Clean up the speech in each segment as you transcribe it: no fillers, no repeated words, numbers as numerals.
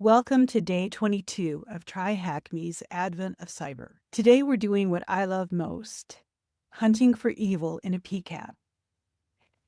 Welcome to day 22 of TryHackMe's Advent of Cyber. Today we're doing what I love most, hunting for evil in a PCAP.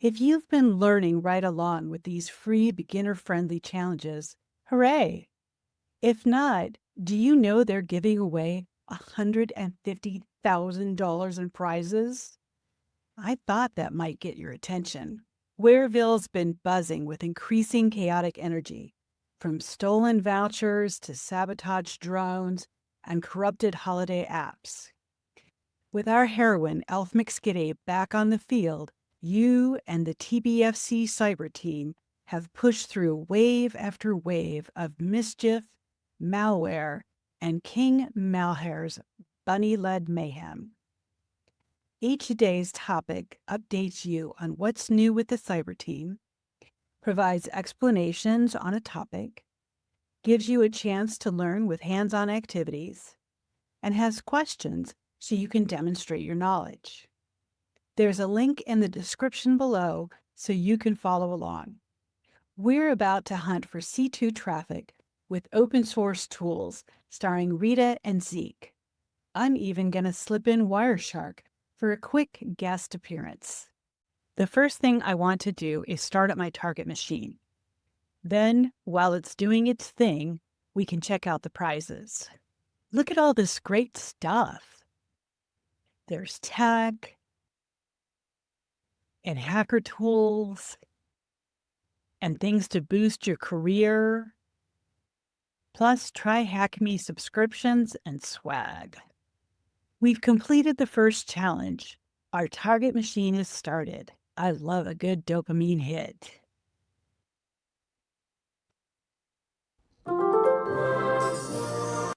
If you've been learning right along with these free beginner-friendly challenges, hooray! If not, do you know they're giving away $150,000 in prizes? I thought that might get your attention. Wareville's been buzzing with increasing chaotic energy, from stolen vouchers to sabotaged drones and corrupted holiday apps. With our heroine, Elf McSkitty, back on the field, you and the TBFC cyber team have pushed through wave after wave of mischief, malware, and King Malhair's bunny-led mayhem. Each day's topic updates you on what's new with the cyber team, provides explanations on a topic, gives you a chance to learn with hands-on activities, and has questions so you can demonstrate your knowledge. There's a link in the description below so you can follow along. We're about to hunt for C2 traffic with open source tools starring RITA and Zeke. I'm even going to slip in Wireshark for a quick guest appearance. The first thing I want to do is start up my target machine. Then, while it's doing its thing, we can check out the prizes. Look at all this great stuff. There's tech and hacker tools and things to boost your career, plus TryHackMe subscriptions and swag. We've completed the first challenge. Our target machine is started. I love a good dopamine hit.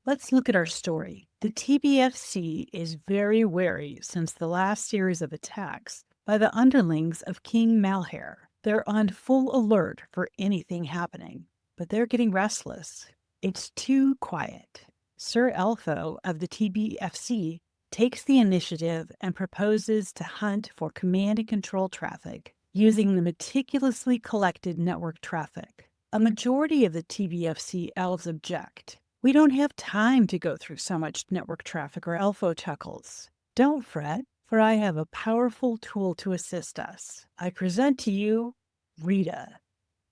Let's look at our story. The TBFC is very wary since the last series of attacks by the underlings of King Malhair. They're on full alert for anything happening, but they're getting restless. It's too quiet. Sir Elfo of the TBFC takes the initiative and proposes to hunt for command and control traffic using the meticulously collected network traffic. A majority of the TBFC elves object. We don't have time to go through so much network traffic, or Elfo chuckles. Don't fret, for I have a powerful tool to assist us. I present to you RITA,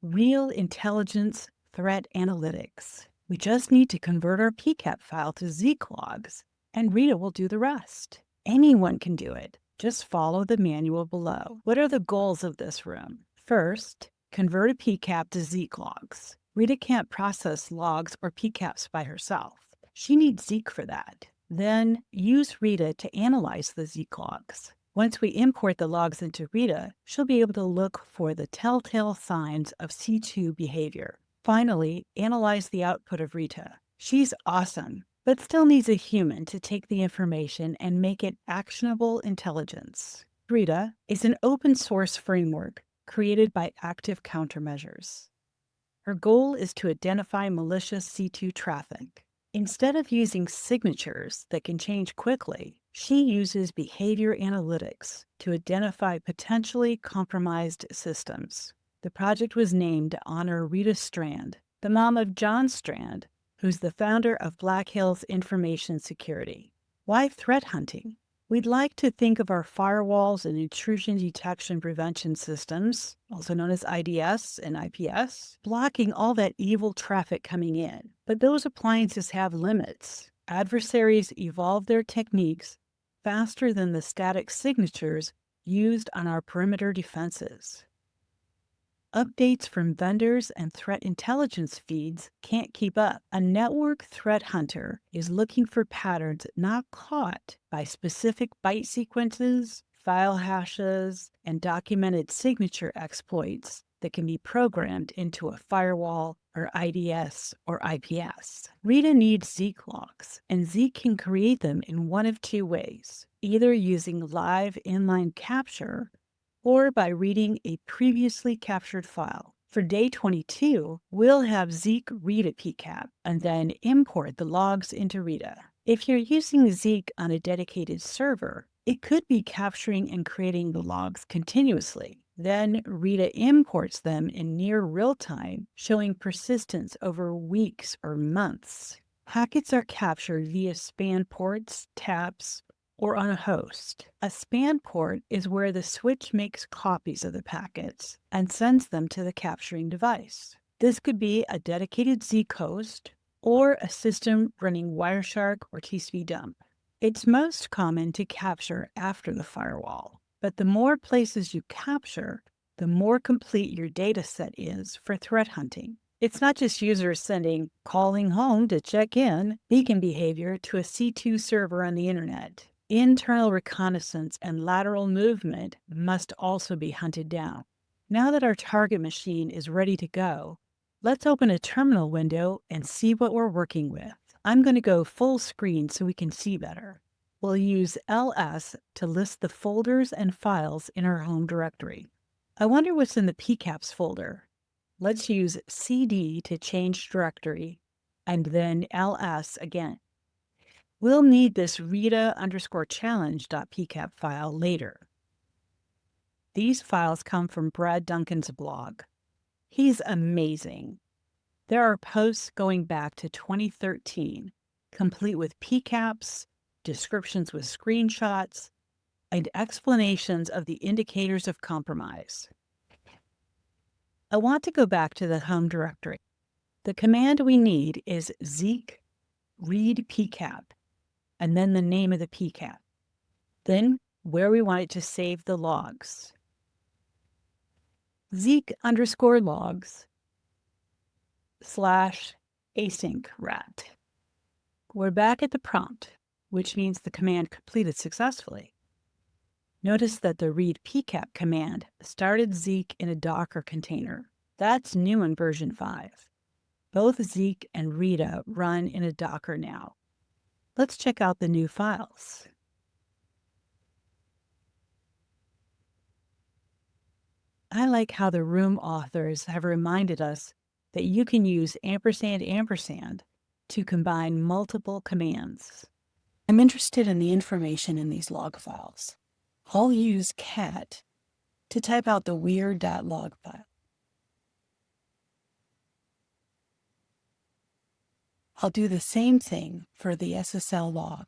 Real Intelligence Threat Analytics. We just need to convert our PCAP file to Zeke logs, and RITA will do the rest. Anyone can do it. Just follow the manual below. What are the goals of this room? First, convert a PCAP to Zeke logs. RITA can't process logs or PCAPs by herself. She needs Zeke for that. Then use RITA to analyze the Zeke logs. Once we import the logs into RITA, she'll be able to look for the telltale signs of C2 behavior. Finally, analyze the output of RITA. She's awesome, but still needs a human to take the information and make it actionable intelligence. RITA is an open source framework created by Active Countermeasures. Her goal is to identify malicious C2 traffic. Instead of using signatures that can change quickly, she uses behavior analytics to identify potentially compromised systems. The project was named to honor Rita Strand, the mom of John Strand, who's the founder of Black Hills Information Security. Why threat hunting? We'd like to think of our firewalls and intrusion detection prevention systems, also known as IDS and IPS, blocking all that evil traffic coming in. But those appliances have limits. Adversaries evolve their techniques faster than the static signatures used on our perimeter defenses. Updates from vendors and threat intelligence feeds can't keep up. A network threat hunter is looking for patterns not caught by specific byte sequences, file hashes, and documented signature exploits that can be programmed into a firewall or IDS or IPS. RITA needs Zeke logs, and Zeke can create them in one of two ways, either using live inline capture or by reading a previously captured file. For day 22, we'll have Zeke read a PCAP and then import the logs into RITA. If you're using Zeke on a dedicated server, it could be capturing and creating the logs continuously. Then RITA imports them in near real time, showing persistence over weeks or months. Packets are captured via span ports, taps, or on a host. A span port is where the switch makes copies of the packets and sends them to the capturing device. This could be a dedicated Zeek host or a system running Wireshark or TCP dump. It's most common to capture after the firewall, but the more places you capture, the more complete your data set is for threat hunting. It's not just users sending calling home to check in beacon behavior to a C2 server on the internet. Internal reconnaissance and lateral movement must also be hunted down. Now that our target machine is ready to go, let's open a terminal window and see what we're working with. I'm going to go full screen so we can see better. We'll use ls to list the folders and files in our home directory. I wonder what's in the PCAPs folder. Let's use cd to change directory, and then ls again. We'll need this RITA_challenge.pcap file later. These files come from Brad Duncan's blog. He's amazing. There are posts going back to 2013, complete with PCAPs, descriptions with screenshots, and explanations of the indicators of compromise. I want to go back to the home directory. The command we need is Zeke read PCAP, and then the name of the PCAP. Then where we want it to save the logs. Zeke_logs /async rat. We're back at the prompt, which means the command completed successfully. Notice that the read PCAP command started Zeek in a Docker container. That's new in version 5. Both Zeek and RITA run in a Docker now. Let's check out the new files. I like how the room authors have reminded us that you can use && to combine multiple commands. I'm interested in the information in these log files. I'll use cat to type out the weird.log file. I'll do the same thing for the SSL log.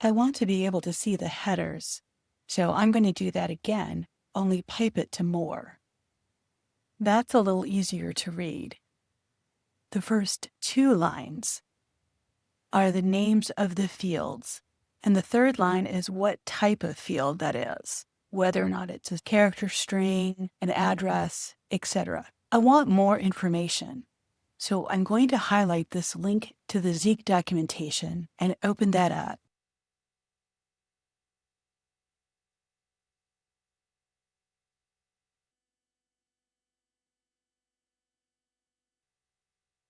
I want to be able to see the headers, so I'm going to do that again, only pipe it to more. That's a little easier to read. The first 2 lines are the names of the fields, and the third line is what type of field that is, whether or not it's a character string, an address, etc. I want more information, so I'm going to highlight this link to the Zeek documentation and open that up.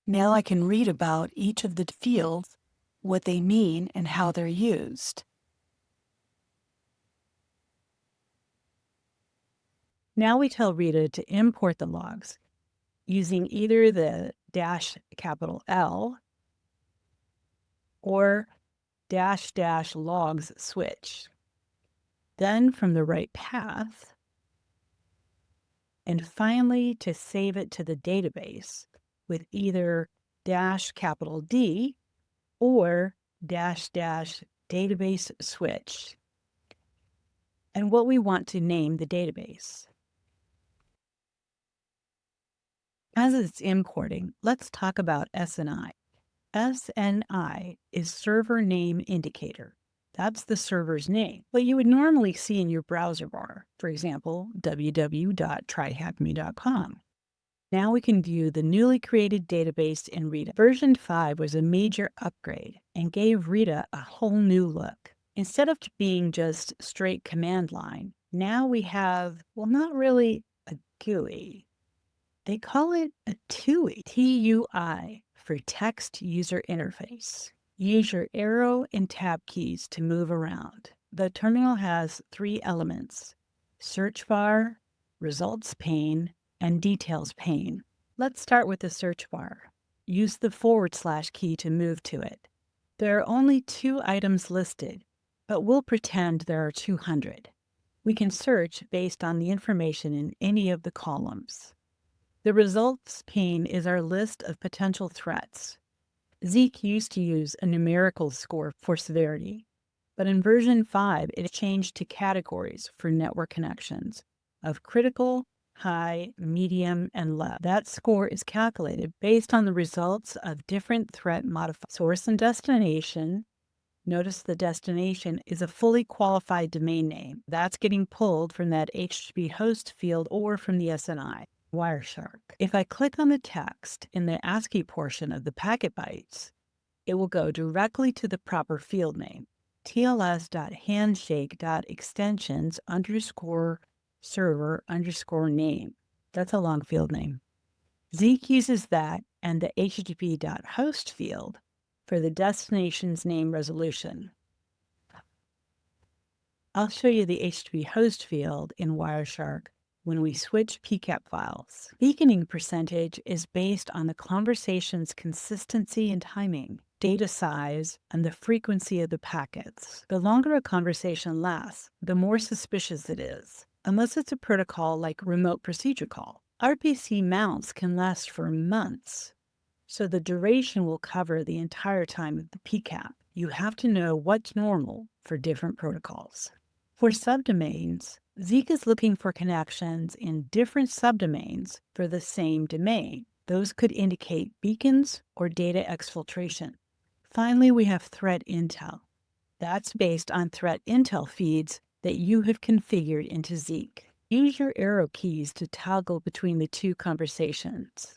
Now I can read about each of the fields, what they mean, and how they're used. Now we tell RITA to import the logs using either the -L or --logs switch. Then from the right path, and finally to save it to the database with either -D or --database switch, and what we want to name the database. As it's importing, let's talk about SNI. SNI is server name indicator. That's the server's name, what you would normally see in your browser bar, for example, www.tryhackme.com. Now we can view the newly created database in RITA. Version 5 was a major upgrade and gave RITA a whole new look. Instead of being just straight command line, now we have, well, not really a GUI. They call it a TUI, T-U-I, for Text User Interface. Use your arrow and tab keys to move around. The terminal has 3 elements: search bar, results pane, and details pane. Let's start with the search bar. use the / key to move to it. There are only 2 items listed, but we'll pretend there are 200. We can search based on the information in any of the columns. The results pane is our list of potential threats. Zeke used to use a numerical score for severity, but in version 5, it changed to categories for network connections of critical, high, medium, and low. That score is calculated based on the results of different threat modifiers. Source and destination. Notice the destination is a fully qualified domain name. That's getting pulled from that HTTP host field or from the SNI. Wireshark. If I click on the text in the ASCII portion of the packet bytes, it will go directly to the proper field name, tls.handshake.extensions_server_name. That's a long field name. Zeke uses that and the http.host field for the destination's name resolution. I'll show you the HTTP host field in Wireshark when we switch PCAP files. Beaconing percentage is based on the conversation's consistency and timing, data size, and the frequency of the packets. The longer a conversation lasts, the more suspicious it is, unless it's a protocol like remote procedure call. RPC mounts can last for months, so the duration will cover the entire time of the PCAP. You have to know what's normal for different protocols. For subdomains, Zeke is looking for connections in different subdomains for the same domain. Those could indicate beacons or data exfiltration. Finally, we have threat intel. That's based on threat intel feeds that you have configured into Zeke. Use your arrow keys to toggle between the 2 conversations.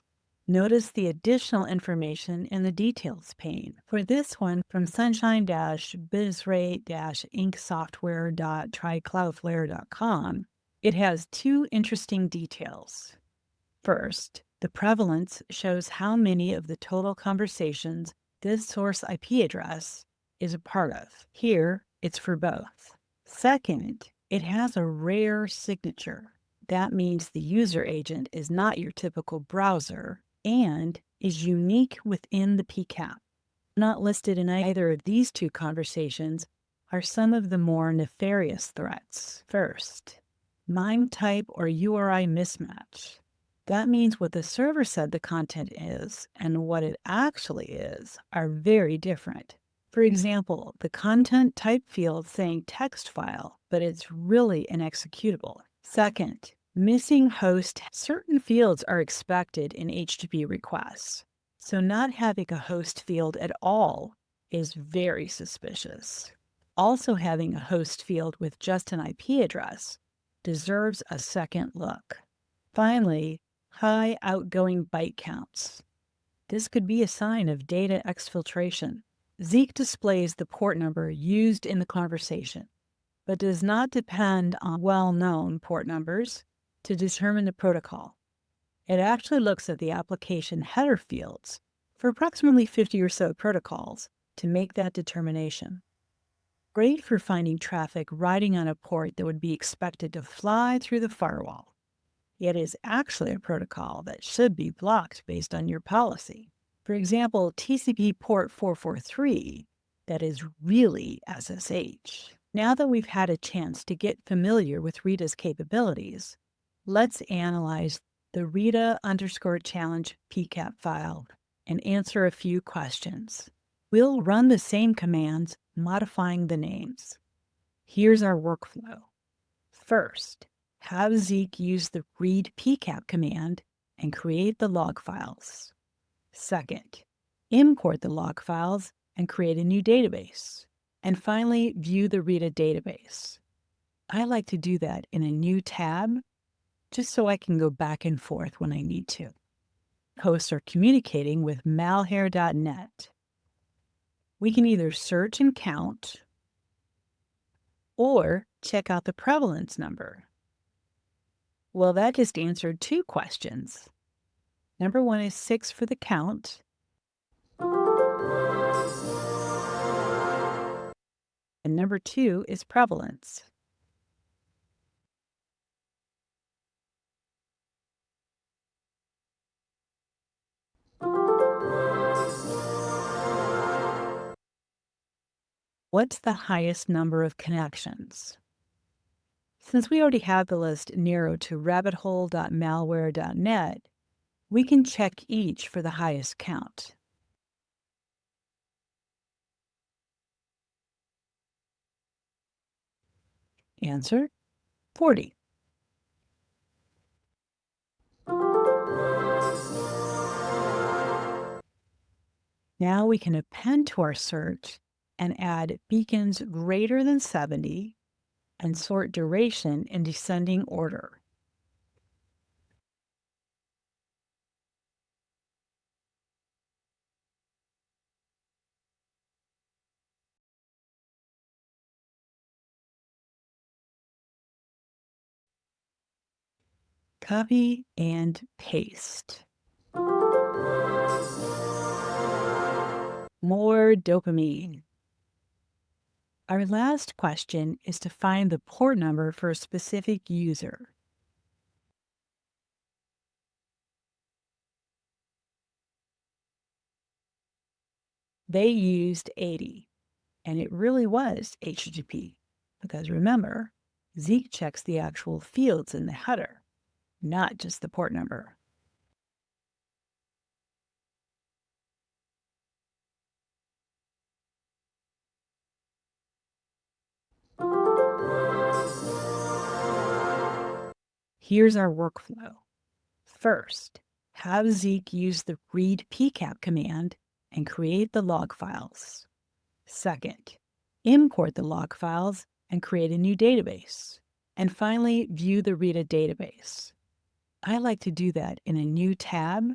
Notice the additional information in the details pane. For this one, from sunshine-bizrate-inksoftware.trycloudflare.com, it has 2 interesting details. First, the prevalence shows how many of the total conversations this source IP address is a part of. Here, it's for both. Second, it has a rare signature. That means the user agent is not your typical browser and is unique within the PCAP. Not listed in either of these 2 conversations are some of the more nefarious threats. First, MIME type or URI mismatch. That means what the server said the content is and what it actually is are very different. For example, the content type field saying text file, but it's really an executable. Second, missing host. Certain fields are expected in HTTP requests, so not having a host field at all is very suspicious. Also, having a host field with just an IP address deserves a second look. Finally, high outgoing byte counts. This could be a sign of data exfiltration. Zeke displays the port number used in the conversation, but does not depend on well-known port numbers to determine the protocol. It actually looks at the application header fields for approximately 50 or so protocols to make that determination. Great for finding traffic riding on a port that would be expected to fly through the firewall, yet is actually a protocol that should be blocked based on your policy. For example, TCP port 443, that is really SSH. Now that we've had a chance to get familiar with RITA's capabilities, let's analyze the RITA_challenge PCAP file and answer a few questions. We'll run the same commands, modifying the names. Here's our workflow. First, have Zeke use the read PCAP command and create the log files. Second, import the log files and create a new database. And finally, view the RITA database. I like to do that in a new tab, just so I can go back and forth when I need to. Hosts are communicating with malware.net. We can either search and count or check out the prevalence number. Well, that just answered 2 questions. Number 1 is 6 for the count. And number 2 is prevalence. What's the highest number of connections? Since we already have the list narrowed to rabbithole.malware.net, we can check each for the highest count. Answer: 40. Now we can append to our search and add beacons greater than 70 and sort duration in descending order. Copy and paste. More dopamine. Our last question is to find the port number for a specific user. They used 80, and it really was HTTP, because remember, Zeke checks the actual fields in the header, not just the port number. Here's our workflow. First, have Zeke use the read PCAP command and create the log files. Second, import the log files and create a new database. And finally, view the RITA database. I like to do that in a new tab,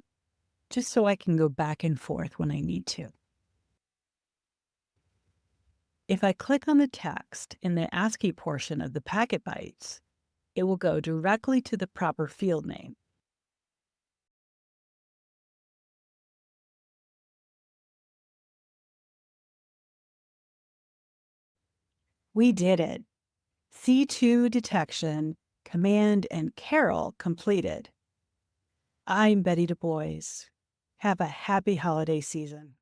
just so I can go back and forth when I need to. If I click on the text in the ASCII portion of the packet bytes, it will go directly to the proper field name. We did it. C2 detection, command, and Carol completed. I'm Betty Du Bois. Have a happy holiday season.